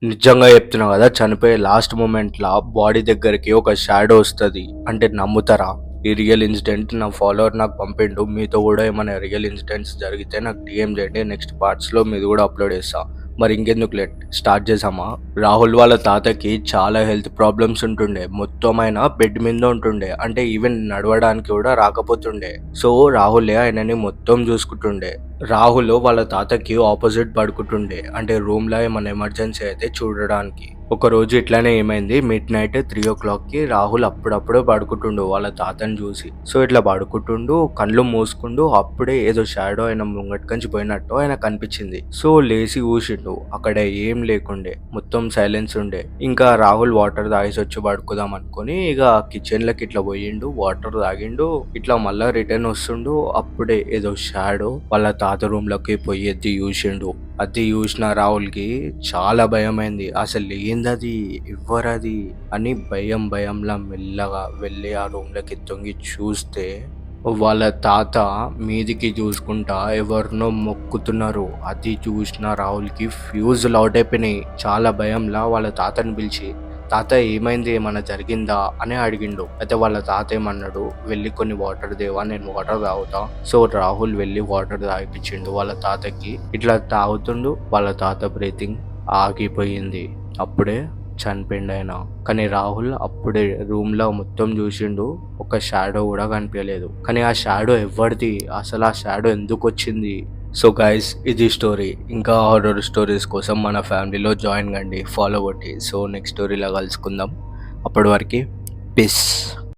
నిజంగా చెప్తున్నా కదా! చనిపోయే లాస్ట్ మొమెంట్‌ల బాడీ దగ్గరికి ఒక షాడో వస్తది. అంటే నమ్ముతారా? ఈ రియల్ ఇన్సిడెంట్ నా ఫాలోవర్ నాకు పంపిండు. మీతో కూడా ఏమైనా రియల్ ఇన్సిడెంట్స్ జరిగితే నాకు డీఎం చేయండి. నెక్స్ట్ పార్ట్స్‌లో మీది కూడా అప్‌లోడ్ చేస్తా. మరి ఇంకెందుకు లేట్ స్టార్ట్ చేసామా? రాహుల్ వాళ్ళ తాతకి చాలా హెల్త్ ప్రాబ్లమ్స్ ఉంటుండే. మొత్తం ఆయన బెడ్ మీద ఉంటుండే. అంటే ఈవెన్ నడవడానికి కూడా రాకపోతుండే. సో రాహులే ఆయనని మొత్తం చూసుకుంటుండే. రాహుల్ వాళ్ళ తాతకి ఆపోజిట్ పడుకుంటుండే. అంటే రూమ్‌లో ఏమన్నా ఎమర్జెన్సీ అయితే చూడడానికి. ఒకరోజు ఇట్లానే ఏమైంది, మిడ్‌నైట్ 3:00కి రాహుల్ అప్పుడప్పుడు పడుకుంటుండు వాళ్ళ తాతని చూసి. సో ఇట్లా పడుకుంటుండు, కళ్ళు మూసుకుండు. అప్పుడే ఏదో షాడో ఆయన ముంగట్నుంచి పోయినట్టు ఆయనకు అనిపించింది. సో లేసి చూసిండు. అక్కడ ఏం లేకుండే. మొత్తం సైలెన్స్ ఉండే. ఇంకా రాహుల్ వాటర్ తాగేసి వచ్చి పడుకుందాం అనుకుని ఇక కిచెన్‌లోకి ఇట్లా పోయిండు. వాటర్ తాగిండు. ఇట్లా మళ్ళా రిటర్న్ వస్తుండు. అప్పుడే ఏదో షాడో వాళ్ళ తాత రూమ్‌లోకి పోయి ఎత్తి చూసిండు. అది చూసిన రాహుల్‌కి చాలా భయమైంది. అసలు ఏందది? ఎవ్వరది? అని భయంలా మెల్లగా వెళ్ళి ఆ రూమ్‌లోకి తొంగి చూస్తే వాళ్ళ తాత మీదికి చూసుకుంటా ఎవరినో మొక్కుతున్నారు. అది చూసిన రాహుల్‌కి ఫ్యూజులు అవుట్ అయిపోయినాయి. చాలా భయంలా వాళ్ళ తాతని పిలిచి, "తాత ఏమైంది? ఏమన్నా జరిగిందా?" అని అడిగిండు. అయితే వాళ్ళ తాత ఏమన్నాడు, "వెళ్ళి కొన్ని వాటర్ తేవా, నేను వాటర్ తాగుతా." సో రాహుల్ వెళ్ళి వాటర్ తాగిపిచ్చిండు వాళ్ళ తాతకి. ఇట్లా తాగుతుండు. వాళ్ళ తాత బ్రీతింగ్ ఆగిపోయింది. అప్పుడే చనిపోయిండాయన. కానీ రాహుల్ అప్పుడే రూమ్‌లో మొత్తం చూసిండు. ఒక షాడో కూడా కనిపియలేదు. కానీ ఆ షాడో ఎవ్వరిది? అసలు ఆ షాడో ఎందుకొచ్చింది? సో గైస్, ఇది స్టోరీ. ఇంకా హారర్ స్టోరీస్ కోసం మన ఫ్యామిలీలో జాయిన్ కండి, ఫాలో కొట్టి. సో నెక్స్ట్ స్టోరీలో కలుసుకుందాం. అప్పటి వరకు పీస్.